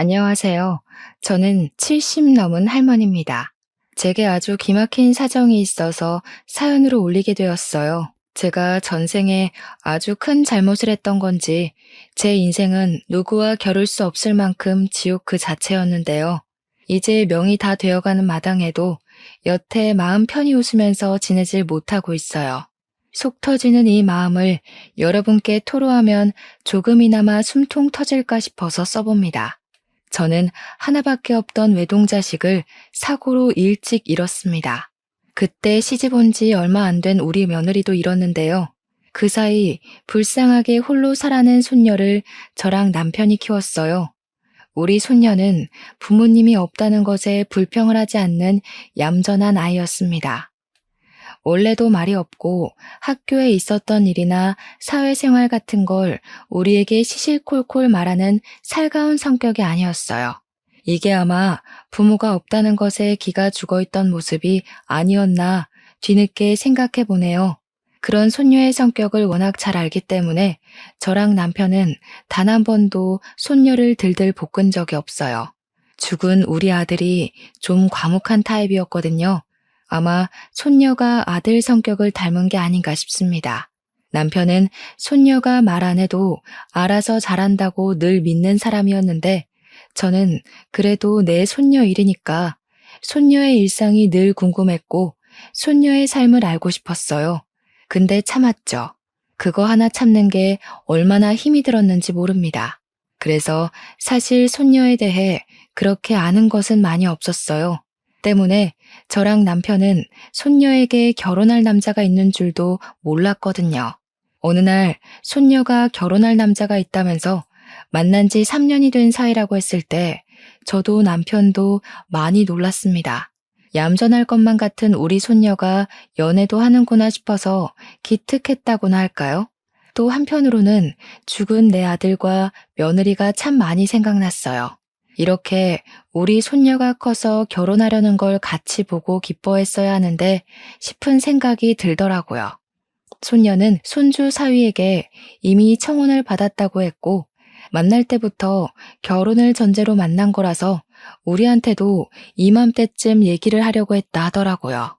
안녕하세요. 저는 70 넘은 할머니입니다. 제게 아주 기막힌 사정이 있어서 사연으로 올리게 되었어요. 제가 전생에 아주 큰 잘못을 했던 건지 제 인생은 누구와 겨룰 수 없을 만큼 지옥 그 자체였는데요. 이제 명이 다 되어가는 마당에도 여태 마음 편히 웃으면서 지내질 못하고 있어요. 속 터지는 이 마음을 여러분께 토로하면 조금이나마 숨통 터질까 싶어서 써봅니다. 저는 하나밖에 없던 외동자식을 사고로 일찍 잃었습니다. 그때 시집 온 지 얼마 안 된 우리 며느리도 잃었는데요. 그 사이 불쌍하게 홀로 살아낸 손녀를 저랑 남편이 키웠어요. 우리 손녀는 부모님이 없다는 것에 불평을 하지 않는 얌전한 아이였습니다. 원래도 말이 없고 학교에 있었던 일이나 사회생활 같은 걸 우리에게 시실콜콜 말하는 살가운 성격이 아니었어요. 이게 아마 부모가 없다는 것에 기가 죽어 있던 모습이 아니었나 뒤늦게 생각해 보네요. 그런 손녀의 성격을 워낙 잘 알기 때문에 저랑 남편은 단 한 번도 손녀를 들들 볶은 적이 없어요. 죽은 우리 아들이 좀 과묵한 타입이었거든요. 아마 손녀가 아들 성격을 닮은 게 아닌가 싶습니다. 남편은 손녀가 말 안 해도 알아서 잘한다고 늘 믿는 사람이었는데 저는 그래도 내 손녀 일이니까 손녀의 일상이 늘 궁금했고 손녀의 삶을 알고 싶었어요. 근데 참았죠. 그거 하나 참는 게 얼마나 힘이 들었는지 모릅니다. 그래서 사실 손녀에 대해 그렇게 아는 것은 많이 없었어요. 때문에 저랑 남편은 손녀에게 결혼할 남자가 있는 줄도 몰랐거든요. 어느 날 손녀가 결혼할 남자가 있다면서 만난 지 3년이 된 사이라고 했을 때 저도 남편도 많이 놀랐습니다. 얌전할 것만 같은 우리 손녀가 연애도 하는구나 싶어서 기특했다고나 할까요? 또 한편으로는 죽은 내 아들과 며느리가 참 많이 생각났어요. 이렇게 우리 손녀가 커서 결혼하려는 걸 같이 보고 기뻐했어야 하는데 싶은 생각이 들더라고요. 손녀는 손주 사위에게 이미 청혼을 받았다고 했고 만날 때부터 결혼을 전제로 만난 거라서 우리한테도 이맘때쯤 얘기를 하려고 했다 하더라고요.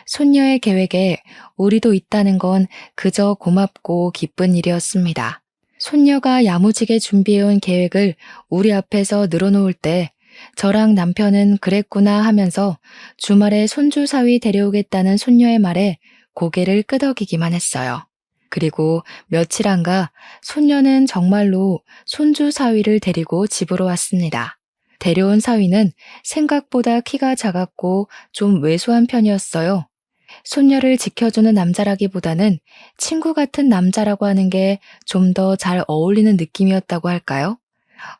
손녀의 계획에 우리도 있다는 건 그저 고맙고 기쁜 일이었습니다. 손녀가 야무지게 준비해온 계획을 우리 앞에서 늘어놓을 때 저랑 남편은 그랬구나 하면서 주말에 손주 사위 데려오겠다는 손녀의 말에 고개를 끄덕이기만 했어요. 그리고 며칠 안가 손녀는 정말로 손주 사위를 데리고 집으로 왔습니다. 데려온 사위는 생각보다 키가 작았고 좀 왜소한 편이었어요. 손녀를 지켜주는 남자라기보다는 친구 같은 남자라고 하는 게 좀 더 잘 어울리는 느낌이었다고 할까요?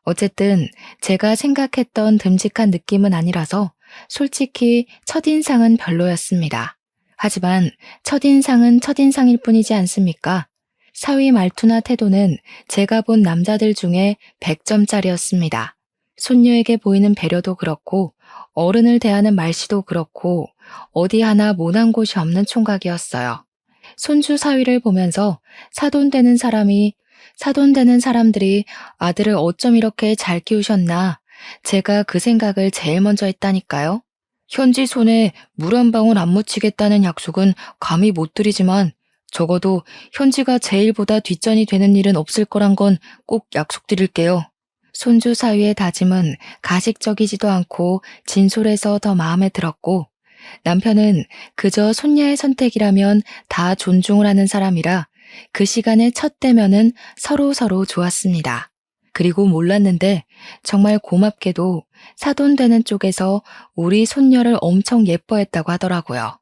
어쨌든 제가 생각했던 듬직한 느낌은 아니라서 솔직히 첫인상은 별로였습니다. 하지만 첫인상은 첫인상일 뿐이지 않습니까? 사위 말투나 태도는 제가 본 남자들 중에 100점짜리였습니다. 손녀에게 보이는 배려도 그렇고 어른을 대하는 말씨도 그렇고 어디 하나 모난 곳이 없는 총각이었어요. 손주 사위를 보면서 사돈되는 사람들이 아들을 어쩜 이렇게 잘 키우셨나 제가 그 생각을 제일 먼저 했다니까요. 현지 손에 물 한 방울 안 묻히겠다는 약속은 감히 못 드리지만 적어도 현지가 제일보다 뒷전이 되는 일은 없을 거란 건 꼭 약속드릴게요. 손주 사위의 다짐은 가식적이지도 않고 진솔해서 더 마음에 들었고 남편은 그저 손녀의 선택이라면 다 존중을 하는 사람이라 그 시간에 첫 대면은 서로 좋았습니다. 그리고 몰랐는데 정말 고맙게도 사돈되는 쪽에서 우리 손녀를 엄청 예뻐했다고 하더라고요.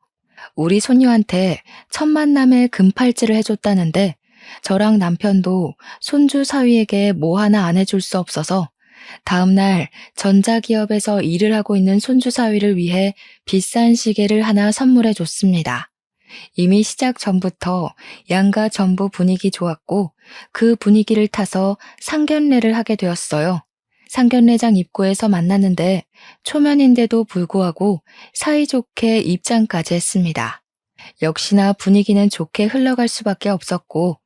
우리 손녀한테 첫 만남에 금팔찌를 해줬다는데 저랑 남편도 손주 사위에게 뭐 하나 안 해줄 수 없어서 다음날 전자기업에서 일을 하고 있는 손주 사위를 위해 비싼 시계를 하나 선물해 줬습니다. 이미 시작 전부터 양가 전부 분위기 좋았고 그 분위기를 타서 상견례를 하게 되었어요. 상견례장 입구에서 만났는데 초면인데도 불구하고 사이좋게 입장까지 했습니다. 역시나 분위기는 좋게 흘러갈 수밖에 없었고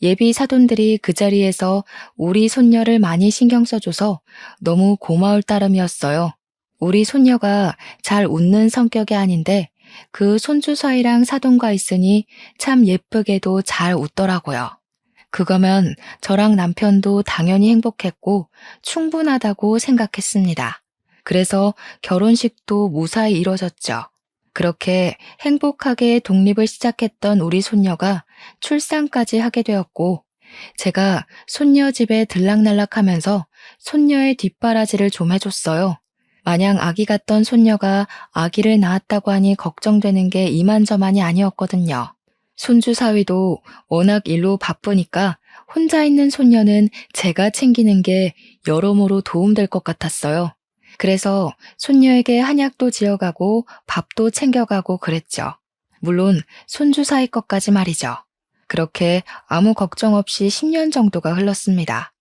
예비 사돈들이 그 자리에서 우리 손녀를 많이 신경 써줘서 너무 고마울 따름이었어요. 우리 손녀가 잘 웃는 성격이 아닌데 그 손주 사이랑 사돈과 있으니 참 예쁘게도 잘 웃더라고요. 그거면 저랑 남편도 당연히 행복했고 충분하다고 생각했습니다. 그래서 결혼식도 무사히 이뤄졌죠. 그렇게 행복하게 독립을 시작했던 우리 손녀가 출산까지 하게 되었고, 제가 손녀 집에 들락날락하면서 손녀의 뒷바라지를 좀 해줬어요. 마냥 아기 같던 손녀가 아기를 낳았다고 하니 걱정되는 게 이만저만이 아니었거든요. 손주 사위도 워낙 일로 바쁘니까 혼자 있는 손녀는 제가 챙기는 게 여러모로 도움될 것 같았어요. 그래서 손녀에게 한약도 지어가고 밥도 챙겨가고 그랬죠. 물론 손주 사위 것까지 말이죠. 그렇게 아무 걱정 없이 10년 정도가 흘렀습니다.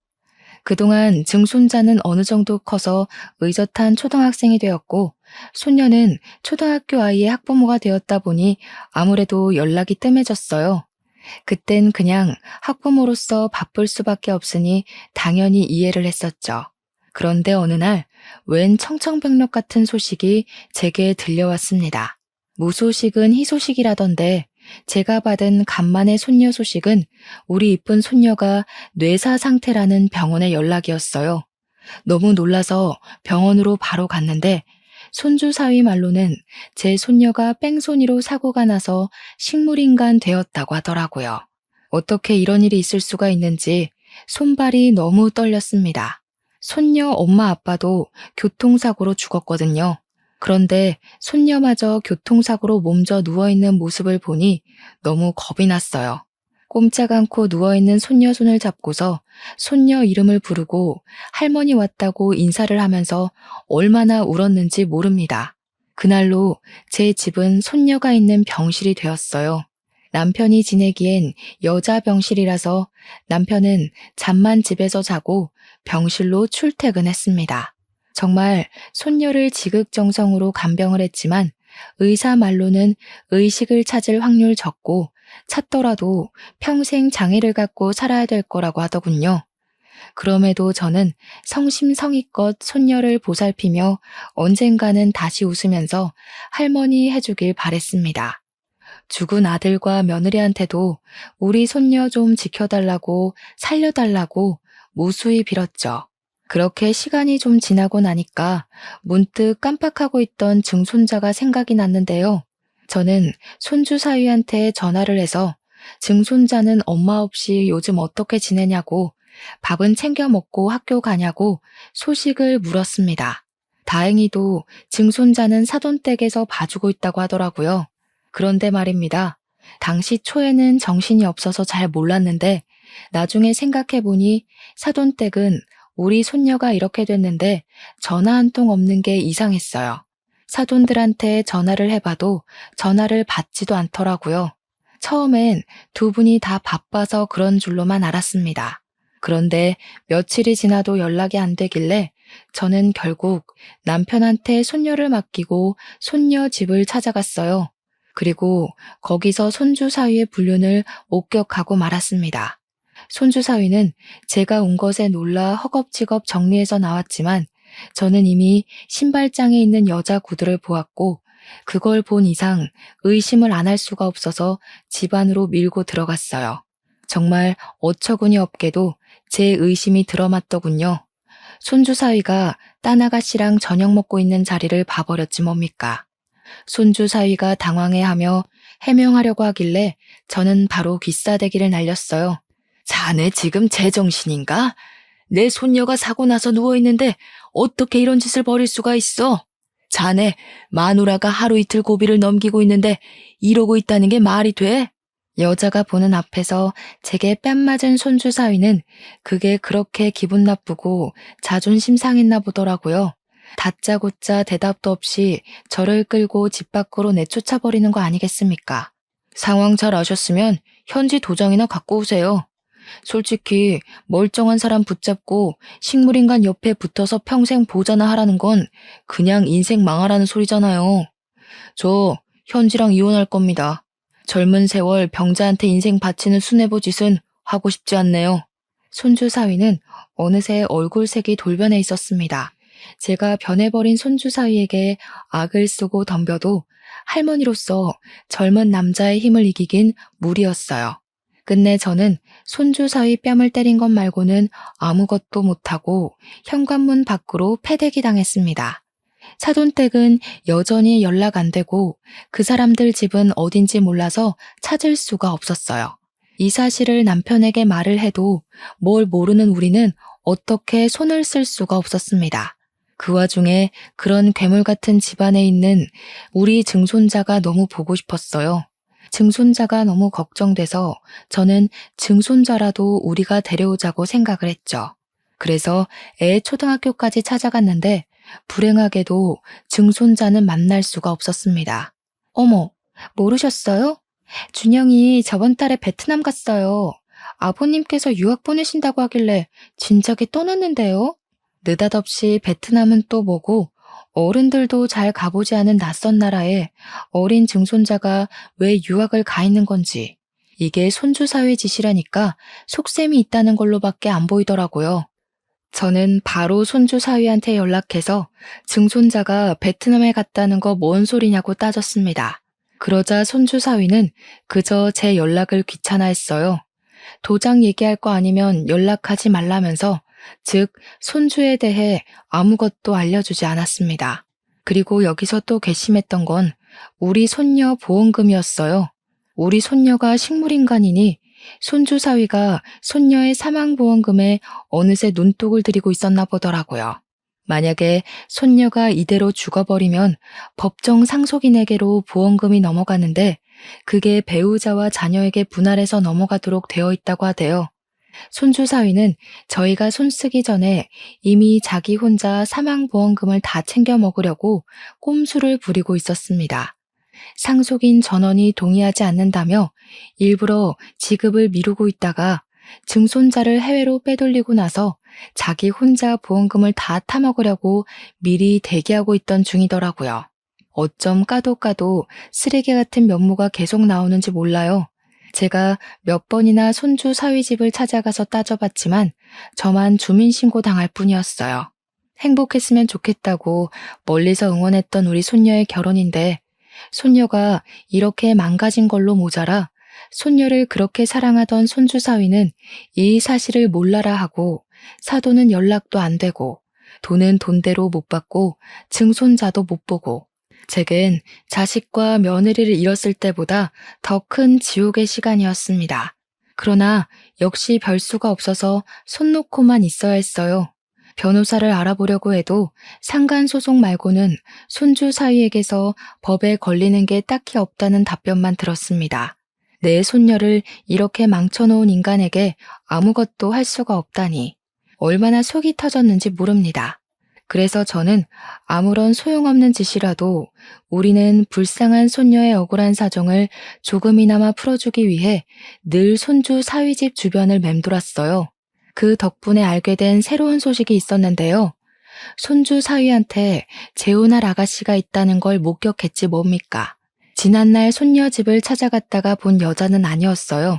그동안 증손자는 어느 정도 커서 의젓한 초등학생이 되었고, 손녀는 초등학교 아이의 학부모가 되었다 보니 아무래도 연락이 뜸해졌어요. 그땐 그냥 학부모로서 바쁠 수밖에 없으니 당연히 이해를 했었죠. 그런데 어느 날 웬 청천벽력 같은 소식이 제게 들려왔습니다. 무소식은 희소식이라던데 제가 받은 간만의 손녀 소식은 우리 이쁜 손녀가 뇌사 상태라는 병원의 연락이었어요. 너무 놀라서 병원으로 바로 갔는데 손주 사위 말로는 제 손녀가 뺑소니로 사고가 나서 식물인간 되었다고 하더라고요. 어떻게 이런 일이 있을 수가 있는지 손발이 너무 떨렸습니다. 손녀 엄마 아빠도 교통사고로 죽었거든요. 그런데 손녀마저 교통사고로 몸져 누워있는 모습을 보니 너무 겁이 났어요. 꼼짝 않고 누워있는 손녀 손을 잡고서 손녀 이름을 부르고 할머니 왔다고 인사를 하면서 얼마나 울었는지 모릅니다. 그날로 제 집은 손녀가 있는 병실이 되었어요. 남편이 지내기엔 여자 병실이라서 남편은 잠만 집에서 자고 병실로 출퇴근했습니다. 정말 손녀를 지극정성으로 간병을 했지만 의사 말로는 의식을 찾을 확률 적고 찾더라도 평생 장애를 갖고 살아야 될 거라고 하더군요. 그럼에도 저는 성심성의껏 손녀를 보살피며 언젠가는 다시 웃으면서 할머니 해주길 바랬습니다. 죽은 아들과 며느리한테도 우리 손녀 좀 지켜달라고 살려달라고 무수히 빌었죠. 그렇게 시간이 좀 지나고 나니까 문득 깜빡하고 있던 증손자가 생각이 났는데요. 저는 손주 사위한테 전화를 해서 증손자는 엄마 없이 요즘 어떻게 지내냐고 밥은 챙겨 먹고 학교 가냐고 소식을 물었습니다. 다행히도 증손자는 사돈댁에서 봐주고 있다고 하더라고요. 그런데 말입니다. 당시 초에는 정신이 없어서 잘 몰랐는데 나중에 생각해보니 사돈댁은 우리 손녀가 이렇게 됐는데 전화 한 통 없는 게 이상했어요. 사돈들한테 전화를 해봐도 전화를 받지도 않더라고요. 처음엔 두 분이 다 바빠서 그런 줄로만 알았습니다. 그런데 며칠이 지나도 연락이 안 되길래 저는 결국 남편한테 손녀를 맡기고 손녀 집을 찾아갔어요. 그리고 거기서 손주 사위의 불륜을 목격하고 말았습니다. 손주 사위는 제가 온 것에 놀라 허겁지겁 정리해서 나왔지만 저는 이미 신발장에 있는 여자 구두를 보았고 그걸 본 이상 의심을 안 할 수가 없어서 집 안으로 밀고 들어갔어요. 정말 어처구니 없게도 제 의심이 들어맞더군요. 손주 사위가 딴 아가씨랑 저녁 먹고 있는 자리를 봐버렸지 뭡니까. 손주 사위가 당황해하며 해명하려고 하길래 저는 바로 귀싸대기를 날렸어요. 자네 지금 제정신인가? 내 손녀가 사고 나서 누워있는데 어떻게 이런 짓을 벌일 수가 있어? 자네 마누라가 하루 이틀 고비를 넘기고 있는데 이러고 있다는 게 말이 돼? 여자가 보는 앞에서 제게 뺨 맞은 손주 사위는 그게 그렇게 기분 나쁘고 자존심 상했나 보더라고요. 다짜고짜 대답도 없이 저를 끌고 집 밖으로 내쫓아버리는 거 아니겠습니까? 상황 잘 아셨으면 현지 도장이나 갖고 오세요. 솔직히 멀쩡한 사람 붙잡고 식물인간 옆에 붙어서 평생 보자나 하라는 건 그냥 인생 망하라는 소리잖아요. 저 현지랑 이혼할 겁니다. 젊은 세월 병자한테 인생 바치는 수뇌보 짓은 하고 싶지 않네요. 손주 사위는 어느새 얼굴색이 돌변해 있었습니다. 제가 변해버린 손주 사위에게 악을 쓰고 덤벼도 할머니로서 젊은 남자의 힘을 이기긴 무리였어요. 끝내 저는 손주 사위 뺨을 때린 것 말고는 아무것도 못하고 현관문 밖으로 패대기 당했습니다. 사돈댁은 여전히 연락 안 되고 그 사람들 집은 어딘지 몰라서 찾을 수가 없었어요. 이 사실을 남편에게 말을 해도 뭘 모르는 우리는 어떻게 손을 쓸 수가 없었습니다. 그 와중에 그런 괴물 같은 집안에 있는 우리 증손자가 너무 보고 싶었어요. 증손자가 너무 걱정돼서 저는 증손자라도 우리가 데려오자고 생각을 했죠. 그래서 애 초등학교까지 찾아갔는데 불행하게도 증손자는 만날 수가 없었습니다. 어머, 모르셨어요? 준영이 저번 달에 베트남 갔어요. 아버님께서 유학 보내신다고 하길래 진작에 떠났는데요. 느닷없이 베트남은 또 뭐고 어른들도 잘 가보지 않은 낯선 나라에 어린 증손자가 왜 유학을 가 있는 건지 이게 손주 사위 짓이라니까 속셈이 있다는 걸로밖에 안 보이더라고요. 저는 바로 손주 사위한테 연락해서 증손자가 베트남에 갔다는 거 뭔 소리냐고 따졌습니다. 그러자 손주 사위는 그저 제 연락을 귀찮아했어요. 도장 얘기할 거 아니면 연락하지 말라면서 즉 손주에 대해 아무것도 알려주지 않았습니다. 그리고 여기서 또 괘씸했던 건 우리 손녀 보험금이었어요. 우리 손녀가 식물인간이니 손주 사위가 손녀의 사망보험금에 어느새 눈독을 들이고 있었나 보더라고요. 만약에 손녀가 이대로 죽어버리면 법정 상속인에게로 보험금이 넘어가는데 그게 배우자와 자녀에게 분할해서 넘어가도록 되어 있다고 하대요. 손주 사위는 저희가 손쓰기 전에 이미 자기 혼자 사망보험금을 다 챙겨 먹으려고 꼼수를 부리고 있었습니다. 상속인 전원이 동의하지 않는다며 일부러 지급을 미루고 있다가 증손자를 해외로 빼돌리고 나서 자기 혼자 보험금을 다 타먹으려고 미리 대기하고 있던 중이더라고요. 어쩜 까도 쓰레기 같은 면모가 계속 나오는지 몰라요. 제가 몇 번이나 손주 사위 집을 찾아가서 따져봤지만 저만 주민신고 당할 뿐이었어요. 행복했으면 좋겠다고 멀리서 응원했던 우리 손녀의 결혼인데 손녀가 이렇게 망가진 걸로 모자라 손녀를 그렇게 사랑하던 손주 사위는 이 사실을 몰라라 하고 사돈은 연락도 안 되고 돈은 돈대로 못 받고 증손자도 못 보고 제겐 자식과 며느리를 잃었을 때보다 더 큰 지옥의 시간이었습니다. 그러나 역시 별 수가 없어서 손 놓고만 있어야 했어요. 변호사를 알아보려고 해도 상간소송 말고는 손주 사위에게서 법에 걸리는 게 딱히 없다는 답변만 들었습니다. 내 손녀를 이렇게 망쳐놓은 인간에게 아무것도 할 수가 없다니 얼마나 속이 터졌는지 모릅니다. 그래서 저는 아무런 소용없는 짓이라도 우리는 불쌍한 손녀의 억울한 사정을 조금이나마 풀어주기 위해 늘 손주 사위집 주변을 맴돌았어요. 그 덕분에 알게 된 새로운 소식이 있었는데요. 손주 사위한테 재혼할 아가씨가 있다는 걸 목격했지 뭡니까? 지난날 손녀 집을 찾아갔다가 본 여자는 아니었어요.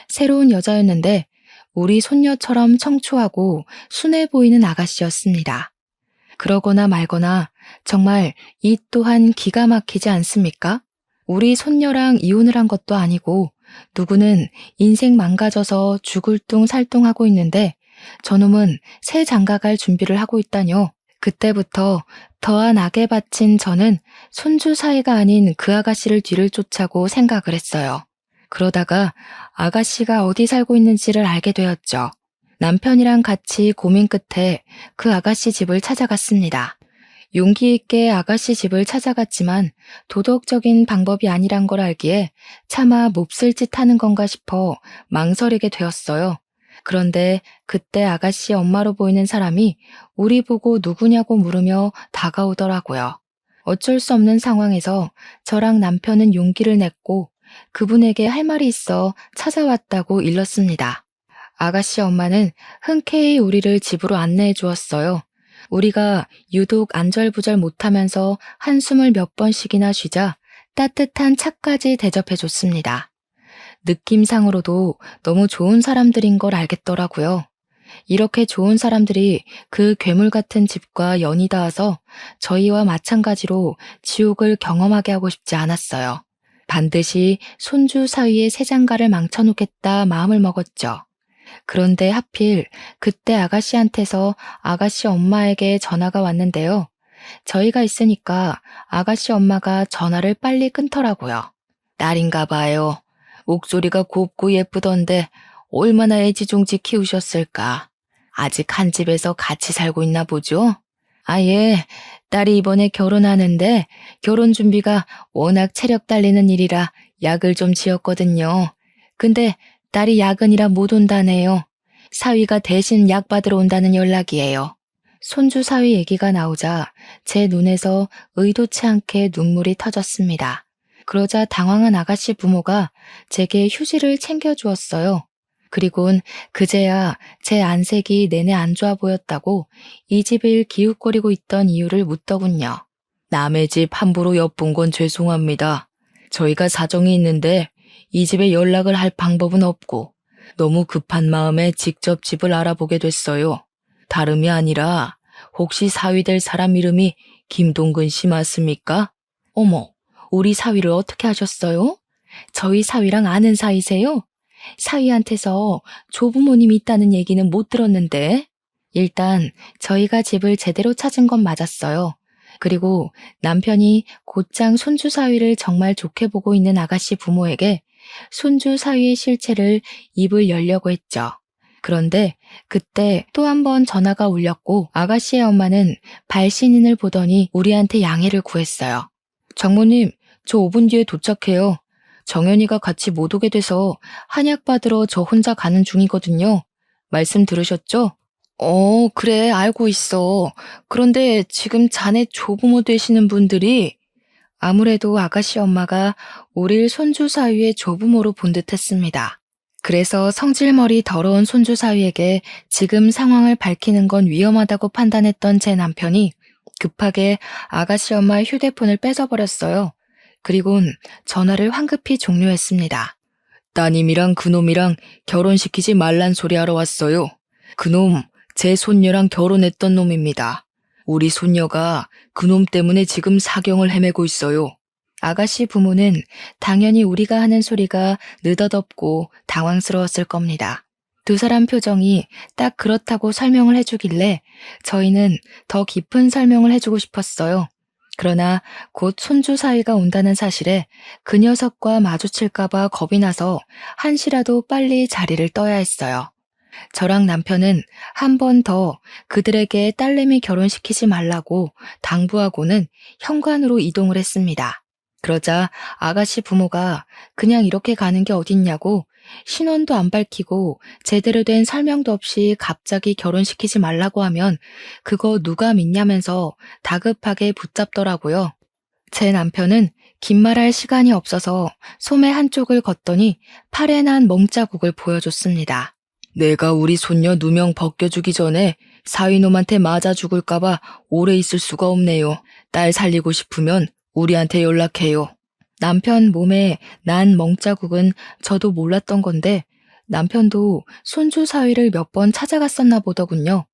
새로운 여자였는데 우리 손녀처럼 청초하고 순해 보이는 아가씨였습니다. 그러거나 말거나 정말 이 또한 기가 막히지 않습니까? 우리 손녀랑 이혼을 한 것도 아니고 누구는 인생 망가져서 죽을 둥 살둥하고 있는데 저놈은 새 장가갈 준비를 하고 있다뇨. 그때부터 더한 악에 바친 저는 손주 사이가 아닌 그 아가씨를 뒤를 쫓아고 생각을 했어요. 그러다가 아가씨가 어디 살고 있는지를 알게 되었죠. 남편이랑 같이 고민 끝에 그 아가씨 집을 찾아갔습니다. 용기 있게 아가씨 집을 찾아갔지만 도덕적인 방법이 아니란 걸 알기에 차마 몹쓸 짓 하는 건가 싶어 망설이게 되었어요. 그런데 그때 아가씨 엄마로 보이는 사람이 우리 보고 누구냐고 물으며 다가오더라고요. 어쩔 수 없는 상황에서 저랑 남편은 용기를 냈고 그분에게 할 말이 있어 찾아왔다고 일렀습니다. 아가씨 엄마는 흔쾌히 우리를 집으로 안내해 주었어요. 우리가 유독 안절부절 못하면서 한숨을 몇 번씩이나 쉬자 따뜻한 차까지 대접해 줬습니다. 느낌상으로도 너무 좋은 사람들인 걸 알겠더라고요. 이렇게 좋은 사람들이 그 괴물 같은 집과 연이 닿아서 저희와 마찬가지로 지옥을 경험하게 하고 싶지 않았어요. 반드시 손주 사위의 새 장가를 망쳐놓겠다 마음을 먹었죠. 그런데 하필 그때 아가씨한테서 아가씨 엄마에게 전화가 왔는데요. 저희가 있으니까 아가씨 엄마가 전화를 빨리 끊더라고요. 딸인가 봐요. 목소리가 곱고 예쁘던데 얼마나 애지중지 키우셨을까. 아직 한 집에서 같이 살고 있나 보죠? 아, 예. 딸이 이번에 결혼하는데 결혼 준비가 워낙 체력 딸리는 일이라 약을 좀 지었거든요. 근데 딸이 야근이라 못 온다네요. 사위가 대신 약 받으러 온다는 연락이에요. 손주 사위 얘기가 나오자 제 눈에서 의도치 않게 눈물이 터졌습니다. 그러자 당황한 아가씨 부모가 제게 휴지를 챙겨주었어요. 그리곤 그제야 제 안색이 내내 안 좋아 보였다고 이 집을 기웃거리고 있던 이유를 묻더군요. 남의 집 함부로 엿본 건 죄송합니다. 저희가 사정이 있는데 이 집에 연락을 할 방법은 없고 너무 급한 마음에 직접 집을 알아보게 됐어요. 다름이 아니라 혹시 사위 될 사람 이름이 김동근 씨 맞습니까? 어머, 우리 사위를 어떻게 하셨어요? 저희 사위랑 아는 사이세요? 사위한테서 조부모님이 있다는 얘기는 못 들었는데. 일단 저희가 집을 제대로 찾은 건 맞았어요. 그리고 남편이 곧장 손주 사위를 정말 좋게 보고 있는 아가씨 부모에게 손주 사위의 실체를 입을 열려고 했죠. 그런데 그때 또 한 번 전화가 울렸고 아가씨의 엄마는 발신인을 보더니 우리한테 양해를 구했어요. 장모님, 저 5분 뒤에 도착해요. 정연이가 같이 못 오게 돼서 한약 받으러 저 혼자 가는 중이거든요. 말씀 들으셨죠? 그래, 알고 있어. 그런데 지금 자네 조부모 되시는 분들이 아무래도 아가씨 엄마가 우릴 손주 사위의 조부모로 본 듯했습니다. 그래서 성질머리 더러운 손주 사위에게 지금 상황을 밝히는 건 위험하다고 판단했던 제 남편이 급하게 아가씨 엄마의 휴대폰을 뺏어버렸어요. 그리곤 전화를 황급히 종료했습니다. 따님이랑 그놈이랑 결혼시키지 말란 소리 하러 왔어요. 그놈, 제 손녀랑 결혼했던 놈입니다. 우리 손녀가 그놈 때문에 지금 사경을 헤매고 있어요. 아가씨 부모는 당연히 우리가 하는 소리가 느닷없고 당황스러웠을 겁니다. 두 사람 표정이 딱 그렇다고 설명을 해주길래 저희는 더 깊은 설명을 해주고 싶었어요. 그러나 곧 손주 사위가 온다는 사실에 그 녀석과 마주칠까봐 겁이 나서 한시라도 빨리 자리를 떠야 했어요. 저랑 남편은 한 번 더 그들에게 딸내미 결혼시키지 말라고 당부하고는 현관으로 이동을 했습니다. 그러자 아가씨 부모가 그냥 이렇게 가는 게 어딨냐고 신원도 안 밝히고 제대로 된 설명도 없이 갑자기 결혼시키지 말라고 하면 그거 누가 믿냐면서 다급하게 붙잡더라고요. 제 남편은 긴 말할 시간이 없어서 소매 한쪽을 걷더니 팔에 난 멍자국을 보여줬습니다. 내가 우리 손녀 누명 벗겨주기 전에 사위놈한테 맞아 죽을까봐 오래 있을 수가 없네요. 딸 살리고 싶으면 우리한테 연락해요. 남편 몸에 난 멍자국은 저도 몰랐던 건데 남편도 손주 사위를 몇 번 찾아갔었나 보더군요.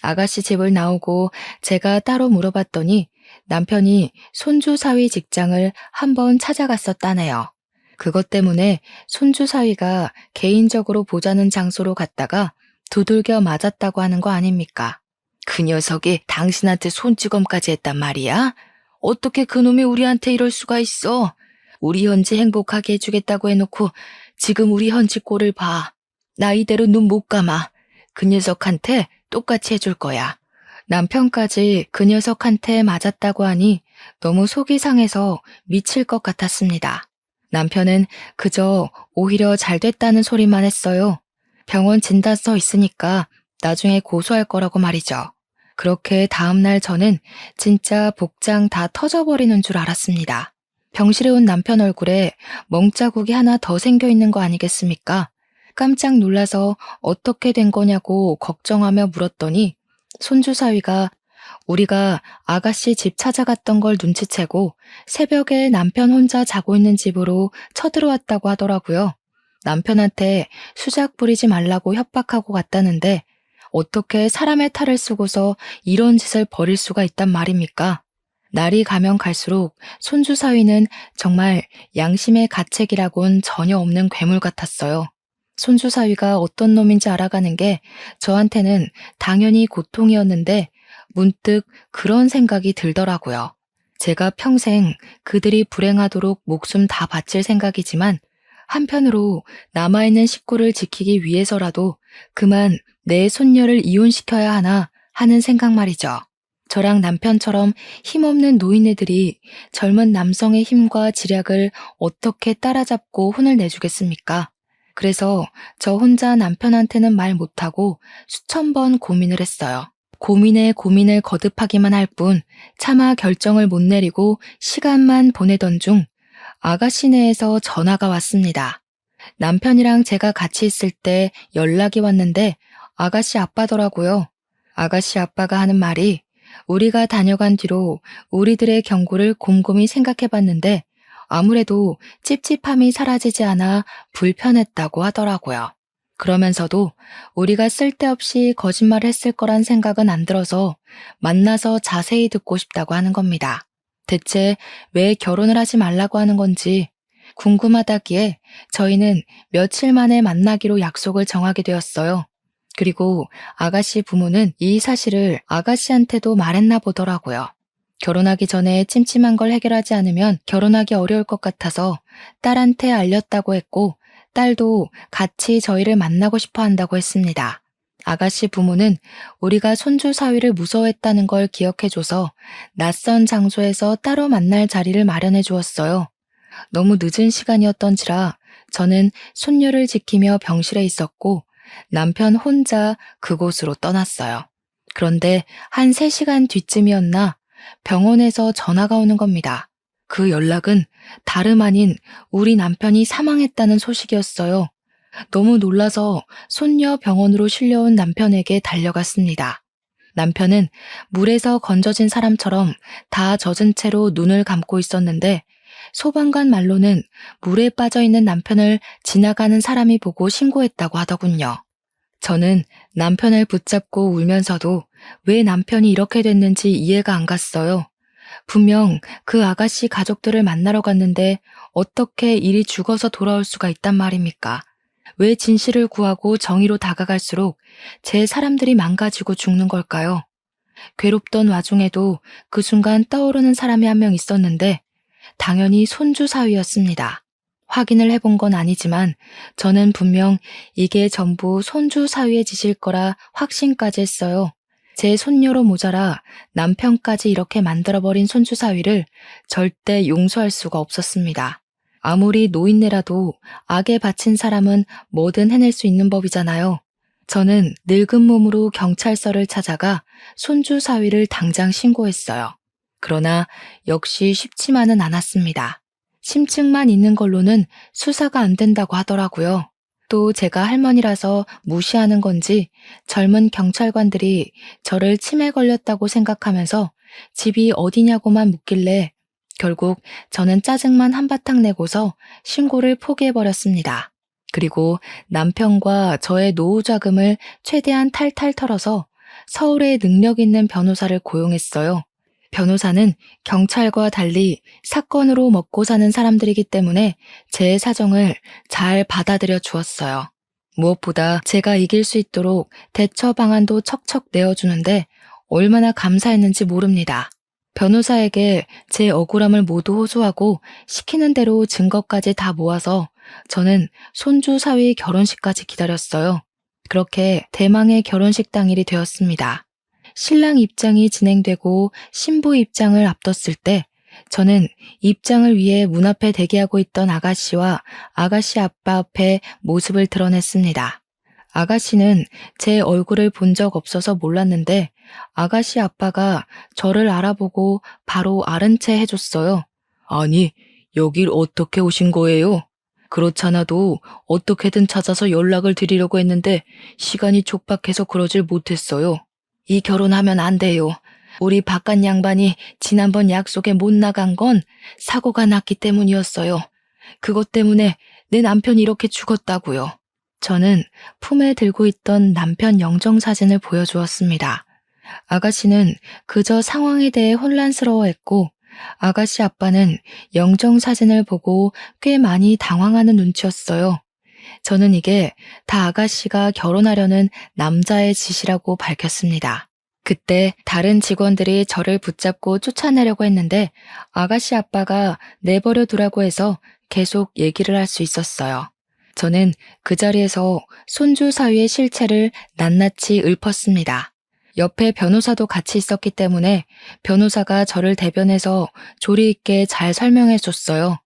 아가씨 집을 나오고 제가 따로 물어봤더니 남편이 손주 사위 직장을 한번 찾아갔었다네요. 그것 때문에 손주 사위가 개인적으로 보자는 장소로 갔다가 두들겨 맞았다고 하는 거 아닙니까? 그 녀석이 당신한테 손찌검까지 했단 말이야? 어떻게 그놈이 우리한테 이럴 수가 있어? 우리 현지 행복하게 해주겠다고 해놓고 지금 우리 현지 꼴을 봐. 나 이대로 눈 못 감아. 그 녀석한테 똑같이 해줄 거야. 남편까지 그 녀석한테 맞았다고 하니 너무 속이 상해서 미칠 것 같았습니다. 남편은 그저 오히려 잘 됐다는 소리만 했어요. 병원 진단서 있으니까 나중에 고소할 거라고 말이죠. 그렇게 다음날 저는 진짜 복장 다 터져버리는 줄 알았습니다. 병실에 온 남편 얼굴에 멍자국이 하나 더 생겨 있는 거 아니겠습니까? 깜짝 놀라서 어떻게 된 거냐고 걱정하며 물었더니 손주 사위가 우리가 아가씨 집 찾아갔던 걸 눈치채고 새벽에 남편 혼자 자고 있는 집으로 쳐들어왔다고 하더라고요. 남편한테 수작 부리지 말라고 협박하고 갔다는데 어떻게 사람의 탈을 쓰고서 이런 짓을 벌일 수가 있단 말입니까? 날이 가면 갈수록 손주 사위는 정말 양심의 가책이라곤 전혀 없는 괴물 같았어요. 손주 사위가 어떤 놈인지 알아가는 게 저한테는 당연히 고통이었는데 문득 그런 생각이 들더라고요. 제가 평생 그들이 불행하도록 목숨 다 바칠 생각이지만 한편으로 남아있는 식구를 지키기 위해서라도 그만 내 손녀를 이혼시켜야 하나 하는 생각 말이죠. 저랑 남편처럼 힘없는 노인네들이 젊은 남성의 힘과 지략을 어떻게 따라잡고 혼을 내주겠습니까? 그래서 저 혼자 남편한테는 말 못하고 수천 번 고민을 했어요. 고민에 고민을 거듭하기만 할 뿐 차마 결정을 못 내리고 시간만 보내던 중 아가씨네에서 전화가 왔습니다. 남편이랑 제가 같이 있을 때 연락이 왔는데 아가씨 아빠더라고요. 아가씨 아빠가 하는 말이 우리가 다녀간 뒤로 우리들의 경고를 곰곰이 생각해 봤는데 아무래도 찝찝함이 사라지지 않아 불편했다고 하더라고요. 그러면서도 우리가 쓸데없이 거짓말을 했을 거란 생각은 안 들어서 만나서 자세히 듣고 싶다고 하는 겁니다. 대체 왜 결혼을 하지 말라고 하는 건지 궁금하다기에 저희는 며칠 만에 만나기로 약속을 정하게 되었어요. 그리고 아가씨 부모는 이 사실을 아가씨한테도 말했나 보더라고요. 결혼하기 전에 찜찜한 걸 해결하지 않으면 결혼하기 어려울 것 같아서 딸한테 알렸다고 했고 딸도 같이 저희를 만나고 싶어 한다고 했습니다. 아가씨 부모는 우리가 손주 사위를 무서워했다는 걸 기억해줘서 낯선 장소에서 따로 만날 자리를 마련해 주었어요. 너무 늦은 시간이었던지라 저는 손녀를 지키며 병실에 있었고 남편 혼자 그곳으로 떠났어요. 그런데 한 3시간 뒤쯤이었나 병원에서 전화가 오는 겁니다. 그 연락은 다름 아닌 우리 남편이 사망했다는 소식이었어요. 너무 놀라서 손녀 병원으로 실려온 남편에게 달려갔습니다. 남편은 물에서 건져진 사람처럼 다 젖은 채로 눈을 감고 있었는데 소방관 말로는 물에 빠져 있는 남편을 지나가는 사람이 보고 신고했다고 하더군요. 저는 남편을 붙잡고 울면서도 왜 남편이 이렇게 됐는지 이해가 안 갔어요. 분명 그 아가씨 가족들을 만나러 갔는데 어떻게 일이 죽어서 돌아올 수가 있단 말입니까? 왜 진실을 구하고 정의로 다가갈수록 제 사람들이 망가지고 죽는 걸까요? 괴롭던 와중에도 그 순간 떠오르는 사람이 한 명 있었는데 당연히 손주 사위였습니다. 확인을 해본 건 아니지만 저는 분명 이게 전부 손주 사위의 짓일 거라 확신까지 했어요. 제 손녀로 모자라 남편까지 이렇게 만들어버린 손주 사위를 절대 용서할 수가 없었습니다. 아무리 노인네라도 악에 바친 사람은 뭐든 해낼 수 있는 법이잖아요. 저는 늙은 몸으로 경찰서를 찾아가 손주 사위를 당장 신고했어요. 그러나 역시 쉽지만은 않았습니다. 심증만 있는 걸로는 수사가 안 된다고 하더라고요. 또 제가 할머니라서 무시하는 건지 젊은 경찰관들이 저를 치매 걸렸다고 생각하면서 집이 어디냐고만 묻길래 결국 저는 짜증만 한바탕 내고서 신고를 포기해버렸습니다. 그리고 남편과 저의 노후 자금을 최대한 탈탈 털어서 서울에 능력 있는 변호사를 고용했어요. 변호사는 경찰과 달리 사건으로 먹고 사는 사람들이기 때문에 제 사정을 잘 받아들여 주었어요. 무엇보다 제가 이길 수 있도록 대처 방안도 척척 내어주는데 얼마나 감사했는지 모릅니다. 변호사에게 제 억울함을 모두 호소하고 시키는 대로 증거까지 다 모아서 저는 손주 사위 결혼식까지 기다렸어요. 그렇게 대망의 결혼식 당일이 되었습니다. 신랑 입장이 진행되고 신부 입장을 앞뒀을 때 저는 입장을 위해 문 앞에 대기하고 있던 아가씨와 아가씨 아빠 앞에 모습을 드러냈습니다. 아가씨는 제 얼굴을 본 적 없어서 몰랐는데 아가씨 아빠가 저를 알아보고 바로 아른 채 해줬어요. 아니, 여길 어떻게 오신 거예요? 그렇잖아도 어떻게든 찾아서 연락을 드리려고 했는데 시간이 촉박해서 그러질 못했어요. 이 결혼하면 안 돼요. 우리 바깥 양반이 지난번 약속에 못 나간 건 사고가 났기 때문이었어요. 그것 때문에 내 남편이 이렇게 죽었다고요. 저는 품에 들고 있던 남편 영정사진을 보여주었습니다. 아가씨는 그저 상황에 대해 혼란스러워했고 아가씨 아빠는 영정사진을 보고 꽤 많이 당황하는 눈치였어요. 저는 이게 다 아가씨가 결혼하려는 남자의 짓이라고 밝혔습니다. 그때 다른 직원들이 저를 붙잡고 쫓아내려고 했는데 아가씨 아빠가 내버려 두라고 해서 계속 얘기를 할 수 있었어요. 저는 그 자리에서 손주 사위의 실체를 낱낱이 읊었습니다. 옆에 변호사도 같이 있었기 때문에 변호사가 저를 대변해서 조리 있게 잘 설명해 줬어요.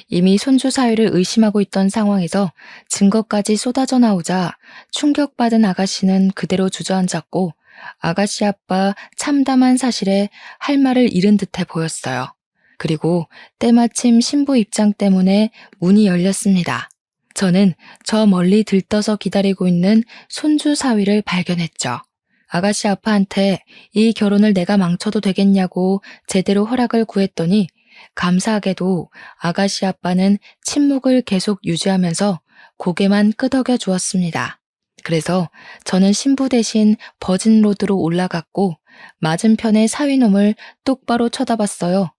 이미 손주 사위를 의심하고 있던 상황에서 증거까지 쏟아져 나오자 충격받은 아가씨는 그대로 주저앉았고 아가씨 아빠 참담한 사실에 할 말을 잃은 듯해 보였어요. 그리고 때마침 신부 입장 때문에 문이 열렸습니다. 저는 저 멀리 들떠서 기다리고 있는 손주 사위를 발견했죠. 아가씨 아빠한테 이 결혼을 내가 망쳐도 되겠냐고 제대로 허락을 구했더니 감사하게도 아가씨 아빠는 침묵을 계속 유지하면서 고개만 끄덕여 주었습니다. 그래서 저는 신부 대신 버진로드로 올라갔고 맞은편의 사위놈을 똑바로 쳐다봤어요.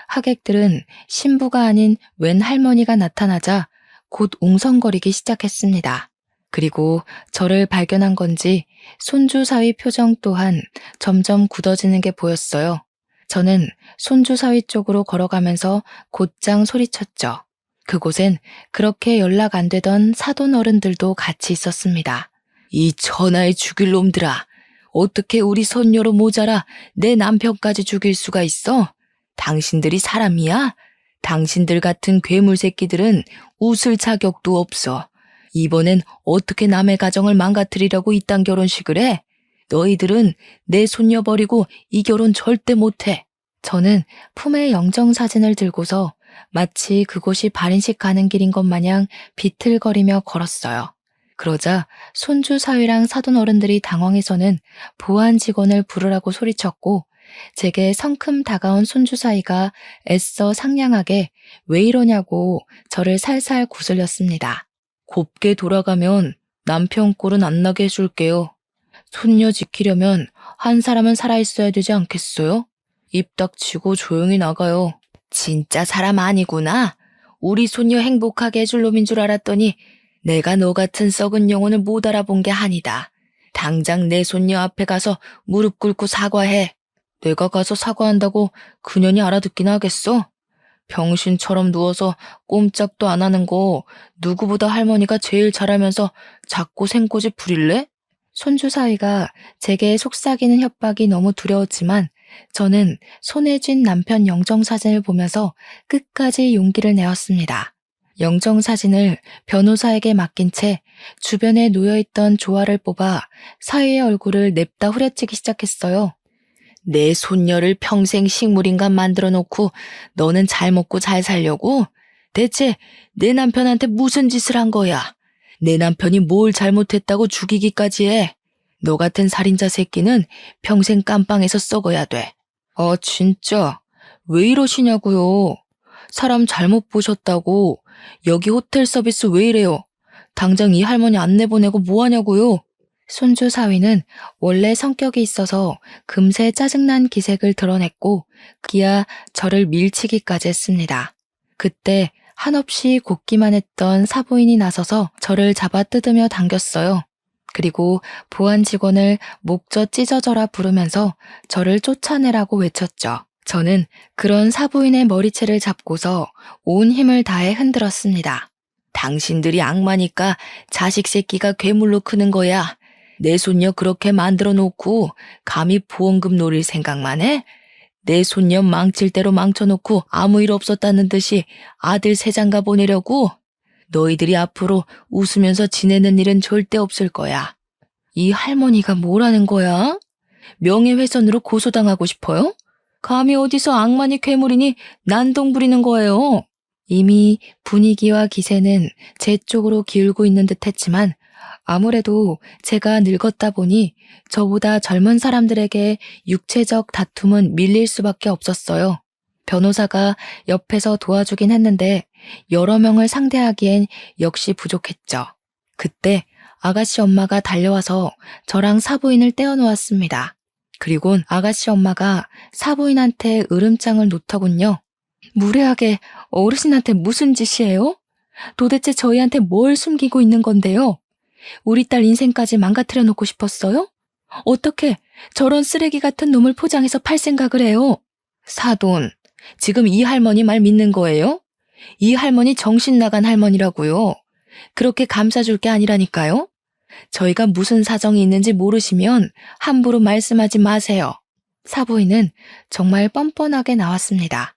하객들은 신부가 아닌 웬 할머니가 나타나자 곧 웅성거리기 시작했습니다. 그리고 저를 발견한 건지 손주 사위 표정 또한 점점 굳어지는 게 보였어요. 저는 손주 사위 쪽으로 걸어가면서 곧장 소리쳤죠. 그곳엔 그렇게 연락 안 되던 사돈 어른들도 같이 있었습니다. 이 천하의 죽일 놈들아, 어떻게 우리 손녀로 모자라 내 남편까지 죽일 수가 있어? 당신들이 사람이야? 당신들 같은 괴물 새끼들은 웃을 자격도 없어. 이번엔 어떻게 남의 가정을 망가뜨리려고 이딴 결혼식을 해? 너희들은 내 손녀 버리고 이 결혼 절대 못해. 저는 품에 영정사진을 들고서 마치 그곳이 발인식 가는 길인 것 마냥 비틀거리며 걸었어요. 그러자 손주 사위랑 사돈 어른들이 당황해서는 보안 직원을 부르라고 소리쳤고 제게 성큼 다가온 손주 사위가 애써 상냥하게 왜 이러냐고 저를 살살 구슬렸습니다. 곱게 돌아가면 남편 꼴은 안 나게 해줄게요. 손녀 지키려면 한 사람은 살아있어야 되지 않겠어요? 입 닥치고 조용히 나가요. 진짜 사람 아니구나. 우리 손녀 행복하게 해줄 놈인 줄 알았더니 내가 너 같은 썩은 영혼을 못 알아본 게 아니다. 당장 내 손녀 앞에 가서 무릎 꿇고 사과해. 내가 가서 사과한다고 그년이 알아듣긴 하겠어? 병신처럼 누워서 꼼짝도 안 하는 거 누구보다 할머니가 제일 잘하면서 자꾸 생꼬지 부릴래? 손주 사위가 제게 속삭이는 협박이 너무 두려웠지만 저는 손에 쥔 남편 영정사진을 보면서 끝까지 용기를 내었습니다. 영정사진을 변호사에게 맡긴 채 주변에 놓여있던 조화를 뽑아 사위의 얼굴을 냅다 후려치기 시작했어요. 내 손녀를 평생 식물인간 만들어 놓고 너는 잘 먹고 잘 살려고? 대체 내 남편한테 무슨 짓을 한 거야? 내 남편이 뭘 잘못했다고 죽이기까지 해? 너 같은 살인자 새끼는 평생 깜빵에서 썩어야 돼. 아 진짜 왜 이러시냐고요? 사람 잘못 보셨다고. 여기 호텔 서비스 왜 이래요? 당장 이 할머니 안 내보내고 뭐 하냐고요? 손주 사위는 원래 성격이 있어서 금세 짜증난 기색을 드러냈고 기아 저를 밀치기까지 했습니다. 그때 한없이 곱기만 했던 사부인이 나서서 저를 잡아 뜯으며 당겼어요. 그리고 보안 직원을 목젖 찢어져라 부르면서 저를 쫓아내라고 외쳤죠. 저는 그런 사부인의 머리채를 잡고서 온 힘을 다해 흔들었습니다. 당신들이 악마니까 자식 새끼가 괴물로 크는 거야. 내 손녀 그렇게 만들어 놓고 감히 보험금 노릴 생각만 해? 내 손녀 망칠 대로 망쳐놓고 아무 일 없었다는 듯이 아들 새장가 보내려고? 너희들이 앞으로 웃으면서 지내는 일은 절대 없을 거야. 이 할머니가 뭐라는 거야? 명예훼손으로 고소당하고 싶어요? 감히 어디서 악마니 괴물이니 난동 부리는 거예요. 이미 분위기와 기세는 제 쪽으로 기울고 있는 듯 했지만 아무래도 제가 늙었다 보니 저보다 젊은 사람들에게 육체적 다툼은 밀릴 수밖에 없었어요. 변호사가 옆에서 도와주긴 했는데 여러 명을 상대하기엔 역시 부족했죠. 그때 아가씨 엄마가 달려와서 저랑 사부인을 떼어놓았습니다. 그리곤 아가씨 엄마가 사부인한테 으름장을 놓더군요. 무례하게 어르신한테 무슨 짓이에요? 도대체 저희한테 뭘 숨기고 있는 건데요? 우리 딸 인생까지 망가뜨려 놓고 싶었어요? 어떻게 저런 쓰레기 같은 놈을 포장해서 팔 생각을 해요? 사돈, 지금 이 할머니 말 믿는 거예요? 이 할머니 정신 나간 할머니라고요. 그렇게 감싸줄 게 아니라니까요. 저희가 무슨 사정이 있는지 모르시면 함부로 말씀하지 마세요. 사부인은 정말 뻔뻔하게 나왔습니다.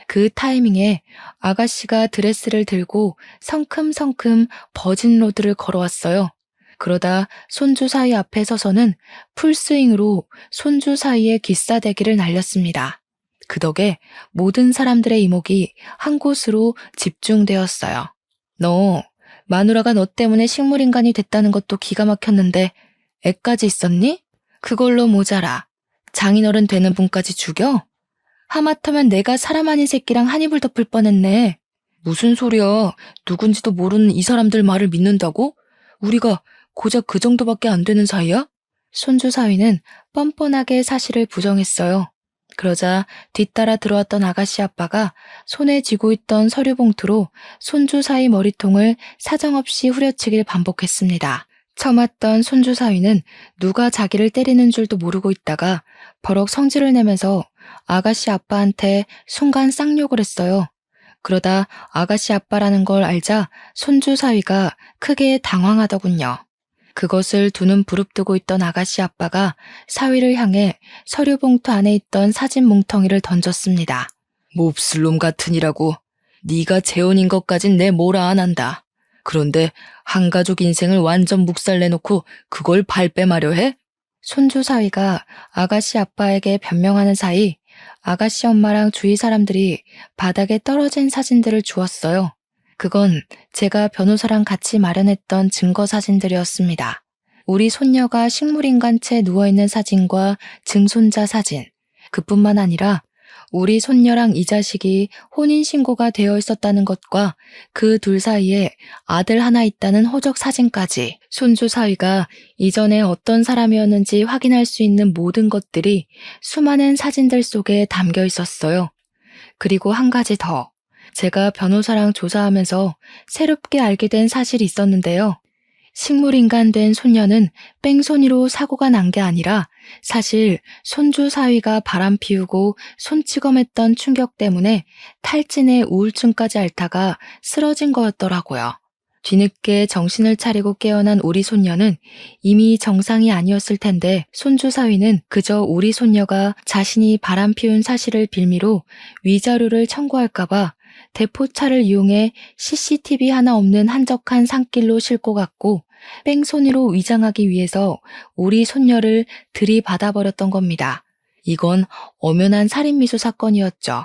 그 타이밍에 아가씨가 드레스를 들고 성큼성큼 버진로드를 걸어왔어요. 그러다 손주 사위 앞에 서서는 풀스윙으로 손주 사이에 기싸대기를 날렸습니다. 그 덕에 모든 사람들의 이목이 한 곳으로 집중되었어요. 너, 마누라가 너 때문에 식물인간이 됐다는 것도 기가 막혔는데 애까지 있었니? 그걸로 모자라. 장인어른 되는 분까지 죽여? 하마터면 내가 사람 아닌 새끼랑 한 입을 덮을 뻔했네. 무슨 소리야. 누군지도 모르는 이 사람들 말을 믿는다고? 우리가 고작 그 정도밖에 안 되는 사이야? 손주 사위는 뻔뻔하게 사실을 부정했어요. 그러자 뒤따라 들어왔던 아가씨 아빠가 손에 쥐고 있던 서류 봉투로 손주 사위 머리통을 사정없이 후려치길 반복했습니다. 처맞던 손주 사위는 누가 자기를 때리는 줄도 모르고 있다가 버럭 성질을 내면서 아가씨 아빠한테 순간 쌍욕을 했어요. 그러다 아가씨 아빠라는 걸 알자 손주 사위가 크게 당황하더군요. 그것을 두 눈 부릅뜨고 있던 아가씨 아빠가 사위를 향해 서류 봉투 안에 있던 사진 뭉텅이를 던졌습니다. 몹쓸 놈 같으니라고. 네가 재혼인 것까진 내 뭐라 안 한다. 그런데 한 가족 인생을 완전 묵살내놓고 그걸 발뺌하려 해? 손주 사위가 아가씨 아빠에게 변명하는 사이 아가씨 엄마랑 주위 사람들이 바닥에 떨어진 사진들을 주었어요. 그건 제가 변호사랑 같이 마련했던 증거 사진들이었습니다. 우리 손녀가 식물인간 채 누워있는 사진과 증손자 사진, 그뿐만 아니라 우리 손녀랑 이 자식이 혼인신고가 되어 있었다는 것과 그 둘 사이에 아들 하나 있다는 호적 사진까지 손주 사위가 이전에 어떤 사람이었는지 확인할 수 있는 모든 것들이 수많은 사진들 속에 담겨 있었어요. 그리고 한 가지 더. 제가 변호사랑 조사하면서 새롭게 알게 된 사실이 있었는데요. 식물인간 된 손녀는 뺑소니로 사고가 난 게 아니라 사실 손주 사위가 바람 피우고 손찌검했던 충격 때문에 탈진에 우울증까지 앓다가 쓰러진 거였더라고요. 뒤늦게 정신을 차리고 깨어난 우리 손녀는 이미 정상이 아니었을 텐데 손주 사위는 그저 우리 손녀가 자신이 바람 피운 사실을 빌미로 위자료를 청구할까봐 대포차를 이용해 CCTV 하나 없는 한적한 산길로 싣고 갔고 뺑소니로 위장하기 위해서 우리 손녀를 들이받아버렸던 겁니다. 이건 엄연한 살인미수 사건이었죠.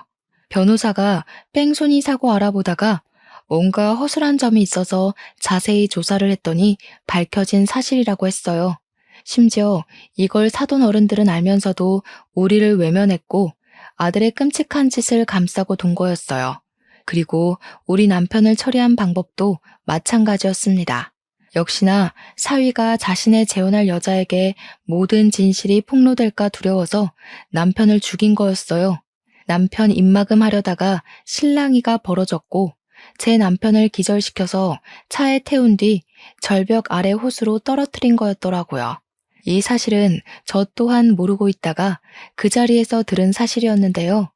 변호사가 뺑소니 사고 알아보다가 뭔가 허술한 점이 있어서 자세히 조사를 했더니 밝혀진 사실이라고 했어요. 심지어 이걸 사돈 어른들은 알면서도 우리를 외면했고 아들의 끔찍한 짓을 감싸고 돈 거였어요. 그리고 우리 남편을 처리한 방법도 마찬가지였습니다. 역시나 사위가 자신의 재혼할 여자에게 모든 진실이 폭로될까 두려워서 남편을 죽인 거였어요. 남편 입막음 하려다가 실랑이가 벌어졌고 제 남편을 기절시켜서 차에 태운 뒤 절벽 아래 호수로 떨어뜨린 거였더라고요. 이 사실은 저 또한 모르고 있다가 그 자리에서 들은 사실이었는데요.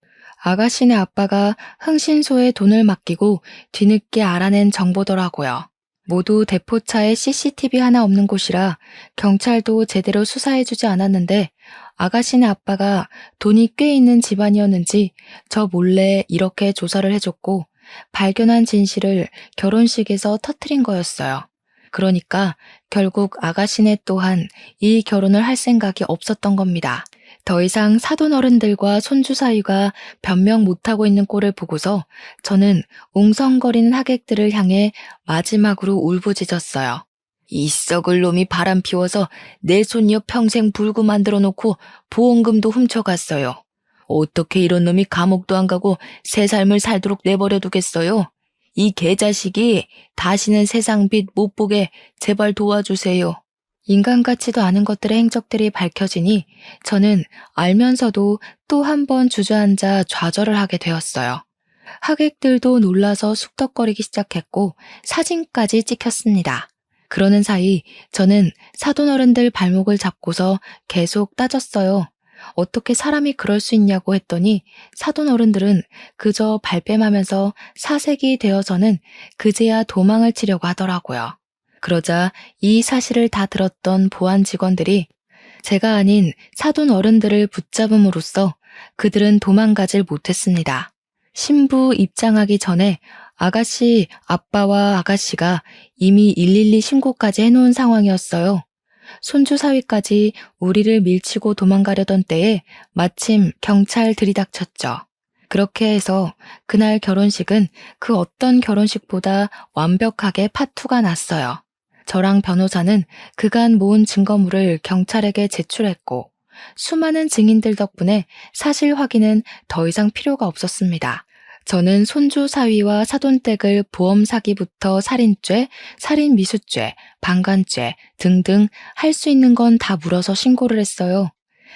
아가씨네 아빠가 흥신소에 돈을 맡기고 뒤늦게 알아낸 정보더라고요. 모두 대포차에 CCTV 하나 없는 곳이라 경찰도 제대로 수사해주지 않았는데 아가씨네 아빠가 돈이 꽤 있는 집안이었는지 저 몰래 이렇게 조사를 해줬고 발견한 진실을 결혼식에서 터뜨린 거였어요. 그러니까 결국 아가씨네 또한 이 결혼을 할 생각이 없었던 겁니다. 더 이상 사돈 어른들과 손주 사위가 변명 못하고 있는 꼴을 보고서 저는 웅성거리는 하객들을 향해 마지막으로 울부짖었어요. 이 썩을 놈이 바람 피워서 내 손녀 평생 불구 만들어 놓고 보험금도 훔쳐갔어요. 어떻게 이런 놈이 감옥도 안 가고 새 삶을 살도록 내버려 두겠어요? 이 개자식이 다시는 세상 빛 못 보게 제발 도와주세요. 인간 같지도 않은 것들의 행적들이 밝혀지니 저는 알면서도 또 한 번 주저앉아 좌절을 하게 되었어요. 하객들도 놀라서 숙덕거리기 시작했고 사진까지 찍혔습니다. 그러는 사이 저는 사돈어른들 발목을 잡고서 계속 따졌어요. 어떻게 사람이 그럴 수 있냐고 했더니 사돈어른들은 그저 발뺌하면서 사색이 되어서는 그제야 도망을 치려고 하더라고요. 그러자 이 사실을 다 들었던 보안 직원들이 제가 아닌 사돈어른들을 붙잡음으로써 그들은 도망가질 못했습니다. 신부 입장하기 전에 아가씨 아빠와 아가씨가 이미 112 신고까지 해놓은 상황이었어요. 손주 사위까지 우리를 밀치고 도망가려던 때에 마침 경찰 들이닥쳤죠. 그렇게 해서 그날 결혼식은 그 어떤 결혼식보다 완벽하게 파투가 났어요. 저랑 변호사는 그간 모은 증거물을 경찰에게 제출했고 수많은 증인들 덕분에 사실 확인은 더 이상 필요가 없었습니다. 저는 손주 사위와 사돈댁을 보험 사기부터 살인죄, 살인미수죄, 방관죄 등등 할 수 있는 건 다 물어서 신고를 했어요.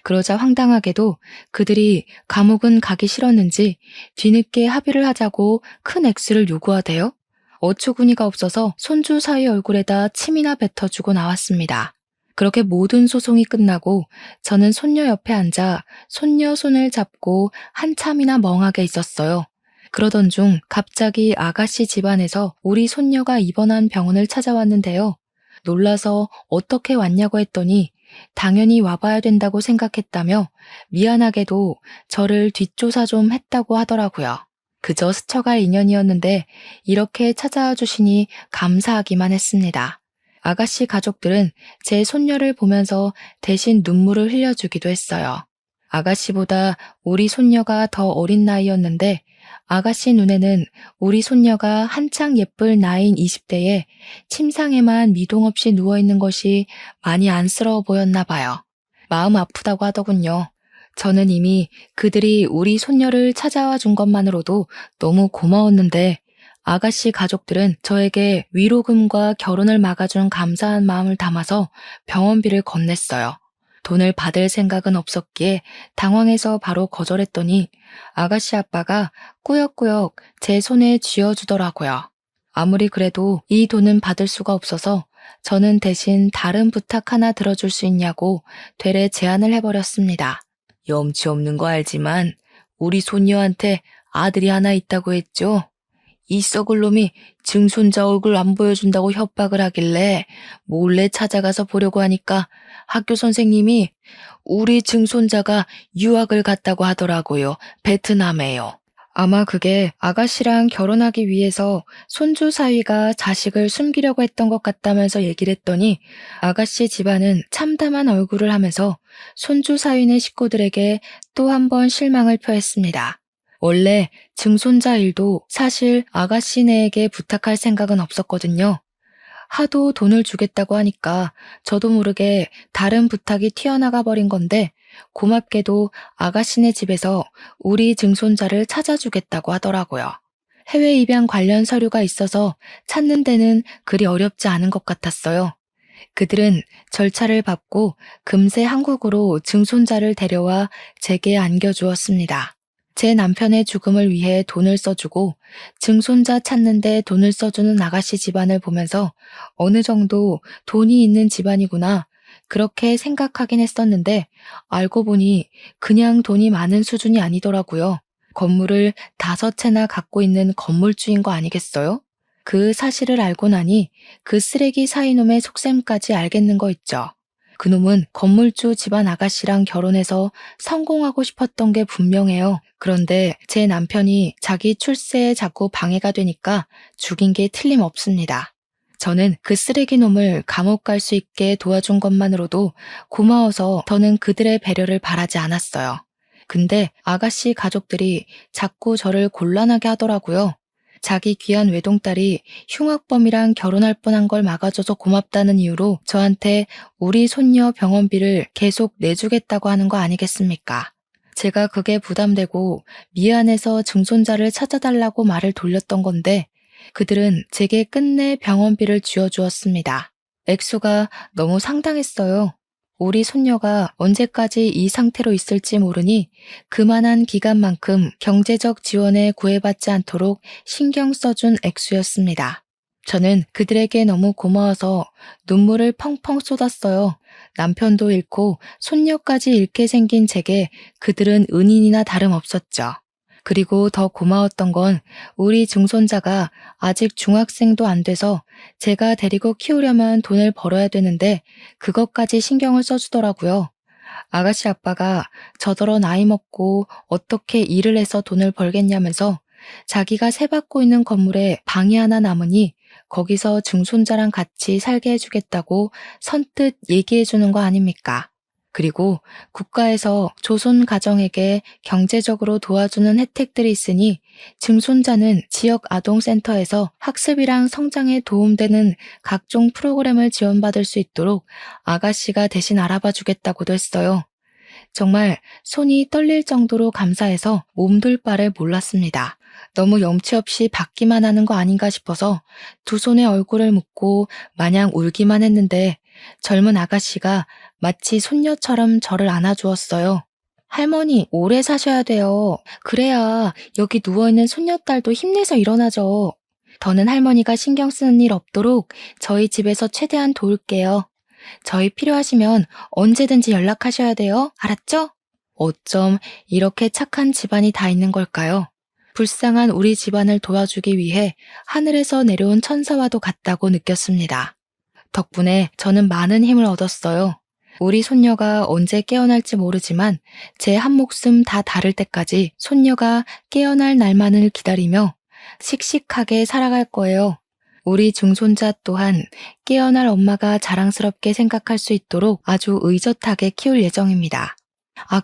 그러자 황당하게도 그들이 감옥은 가기 싫었는지 뒤늦게 합의를 하자고 큰 액수를 요구하대요. 어처구니가 없어서 손주 사위 얼굴에다 침이나 뱉어주고 나왔습니다. 그렇게 모든 소송이 끝나고 저는 손녀 옆에 앉아 손녀 손을 잡고 한참이나 멍하게 있었어요. 그러던 중 갑자기 아가씨 집안에서 우리 손녀가 입원한 병원을 찾아왔는데요. 놀라서 어떻게 왔냐고 했더니 당연히 와봐야 된다고 생각했다며 미안하게도 저를 뒷조사 좀 했다고 하더라고요. 그저 스쳐갈 인연이었는데 이렇게 찾아와 주시니 감사하기만 했습니다. 아가씨 가족들은 제 손녀를 보면서 대신 눈물을 흘려주기도 했어요. 아가씨보다 우리 손녀가 더 어린 나이였는데 아가씨 눈에는 우리 손녀가 한창 예쁠 나이인 20대에 침상에만 미동 없이 누워있는 것이 많이 안쓰러워 보였나 봐요. 마음 아프다고 하더군요. 저는 이미 그들이 우리 손녀를 찾아와 준 것만으로도 너무 고마웠는데 아가씨 가족들은 저에게 위로금과 결혼을 막아준 감사한 마음을 담아서 병원비를 건넸어요. 돈을 받을 생각은 없었기에 당황해서 바로 거절했더니 아가씨 아빠가 꾸역꾸역 제 손에 쥐어주더라고요. 아무리 그래도 이 돈은 받을 수가 없어서 저는 대신 다른 부탁 하나 들어줄 수 있냐고 되레 제안을 해버렸습니다. 염치 없는 거 알지만 우리 손녀한테 아들이 하나 있다고 했죠? 이 썩을 놈이 증손자 얼굴 안 보여준다고 협박을 하길래 몰래 찾아가서 보려고 하니까 학교 선생님이 우리 증손자가 유학을 갔다고 하더라고요. 베트남에요. 아마 그게 아가씨랑 결혼하기 위해서 손주 사위가 자식을 숨기려고 했던 것 같다면서 얘기를 했더니 아가씨 집안은 참담한 얼굴을 하면서 손주 사위네 식구들에게 또 한 번 실망을 표했습니다. 원래 증손자 일도 사실 아가씨네에게 부탁할 생각은 없었거든요. 하도 돈을 주겠다고 하니까 저도 모르게 다른 부탁이 튀어나가 버린 건데 고맙게도 아가씨네 집에서 우리 증손자를 찾아주겠다고 하더라고요. 해외 입양 관련 서류가 있어서 찾는 데는 그리 어렵지 않은 것 같았어요. 그들은 절차를 밟고 금세 한국으로 증손자를 데려와 제게 안겨주었습니다. 제 남편의 죽음을 위해 돈을 써주고 증손자 찾는데 돈을 써주는 아가씨 집안을 보면서 어느 정도 돈이 있는 집안이구나 그렇게 생각하긴 했었는데 알고 보니 그냥 돈이 많은 수준이 아니더라고요. 건물을 5채나 갖고 있는 건물주인 거 아니겠어요? 그 사실을 알고 나니 그 쓰레기 사이놈의 속셈까지 알겠는 거 있죠. 그놈은 건물주 집안 아가씨랑 결혼해서 성공하고 싶었던 게 분명해요. 그런데 제 남편이 자기 출세에 자꾸 방해가 되니까 죽인 게 틀림없습니다. 저는 그 쓰레기 놈을 감옥 갈 수 있게 도와준 것만으로도 고마워서 더는 그들의 배려를 바라지 않았어요. 근데 아가씨 가족들이 자꾸 저를 곤란하게 하더라고요. 자기 귀한 외동딸이 흉악범이랑 결혼할 뻔한 걸 막아줘서 고맙다는 이유로 저한테 우리 손녀 병원비를 계속 내주겠다고 하는 거 아니겠습니까? 제가 그게 부담되고 미안해서 증손자를 찾아달라고 말을 돌렸던 건데 그들은 제게 끝내 병원비를 쥐어주었습니다. 액수가 너무 상당했어요. 우리 손녀가 언제까지 이 상태로 있을지 모르니 그만한 기간만큼 경제적 지원에 구애받지 않도록 신경 써준 액수였습니다. 저는 그들에게 너무 고마워서 눈물을 펑펑 쏟았어요. 남편도 잃고 손녀까지 잃게 생긴 제게 그들은 은인이나 다름없었죠. 그리고 더 고마웠던 건 우리 증손자가 아직 중학생도 안 돼서 제가 데리고 키우려면 돈을 벌어야 되는데 그것까지 신경을 써주더라고요. 아가씨 아빠가 저더러 나이 먹고 어떻게 일을 해서 돈을 벌겠냐면서 자기가 세받고 있는 건물에 방이 하나 남으니 거기서 증손자랑 같이 살게 해주겠다고 선뜻 얘기해주는 거 아닙니까? 그리고 국가에서 조손 가정에게 경제적으로 도와주는 혜택들이 있으니 증손자는 지역 아동센터에서 학습이랑 성장에 도움되는 각종 프로그램을 지원받을 수 있도록 아가씨가 대신 알아봐 주겠다고도 했어요. 정말 손이 떨릴 정도로 감사해서 몸둘 바를 몰랐습니다. 너무 염치 없이 받기만 하는 거 아닌가 싶어서 두 손에 얼굴을 묻고 마냥 울기만 했는데 젊은 아가씨가 마치 손녀처럼 저를 안아주었어요. 할머니, 오래 사셔야 돼요. 그래야 여기 누워있는 손녀딸도 힘내서 일어나죠. 더는 할머니가 신경 쓰는 일 없도록 저희 집에서 최대한 도울게요. 저희 필요하시면 언제든지 연락하셔야 돼요. 알았죠? 어쩜 이렇게 착한 집안이 다 있는 걸까요? 불쌍한 우리 집안을 도와주기 위해 하늘에서 내려온 천사와도 같다고 느꼈습니다. 덕분에 저는 많은 힘을 얻었어요. 우리 손녀가 언제 깨어날지 모르지만 제 한 목숨 다 다를 때까지 손녀가 깨어날 날만을 기다리며 씩씩하게 살아갈 거예요. 우리 증손자 또한 깨어날 엄마가 자랑스럽게 생각할 수 있도록 아주 의젓하게 키울 예정입니다.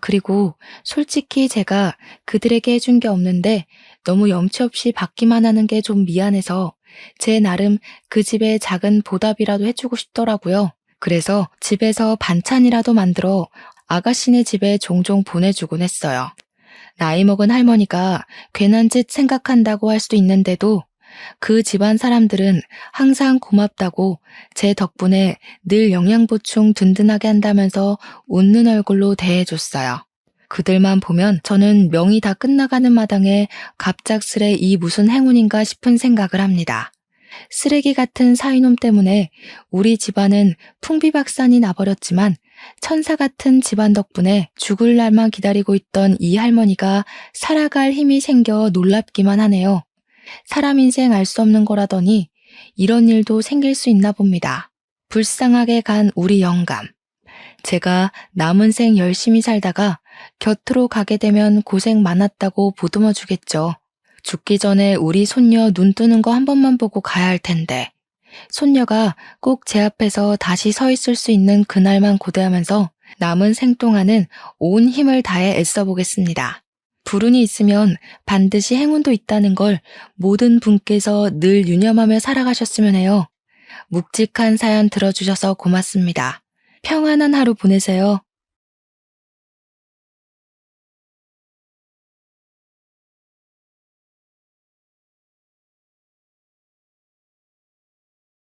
그리고 솔직히 제가 그들에게 해준 게 없는데 너무 염치 없이 받기만 하는 게 좀 미안해서 제 나름 그 집에 작은 보답이라도 해주고 싶더라고요. 그래서 집에서 반찬이라도 만들어 아가씨네 집에 종종 보내주곤 했어요. 나이 먹은 할머니가 괜한 짓 생각한다고 할 수도 있는데도 그 집안 사람들은 항상 고맙다고 제 덕분에 늘 영양보충 든든하게 한다면서 웃는 얼굴로 대해줬어요. 그들만 보면 저는 명이 다 끝나가는 마당에 갑작스레 이 무슨 행운인가 싶은 생각을 합니다. 쓰레기 같은 사위놈 때문에 우리 집안은 풍비박산이 나버렸지만 천사 같은 집안 덕분에 죽을 날만 기다리고 있던 이 할머니가 살아갈 힘이 생겨 놀랍기만 하네요. 사람 인생 알 수 없는 거라더니 이런 일도 생길 수 있나 봅니다. 불쌍하게 간 우리 영감. 제가 남은 생 열심히 살다가 곁으로 가게 되면 고생 많았다고 보듬어 주겠죠. 죽기 전에 우리 손녀 눈 뜨는 거 한 번만 보고 가야 할 텐데. 손녀가 꼭 제 앞에서 다시 서 있을 수 있는 그날만 고대하면서 남은 생 동안은 온 힘을 다해 애써 보겠습니다. 불운이 있으면 반드시 행운도 있다는 걸 모든 분께서 늘 유념하며 살아가셨으면 해요. 묵직한 사연 들어주셔서 고맙습니다. 평안한 하루 보내세요.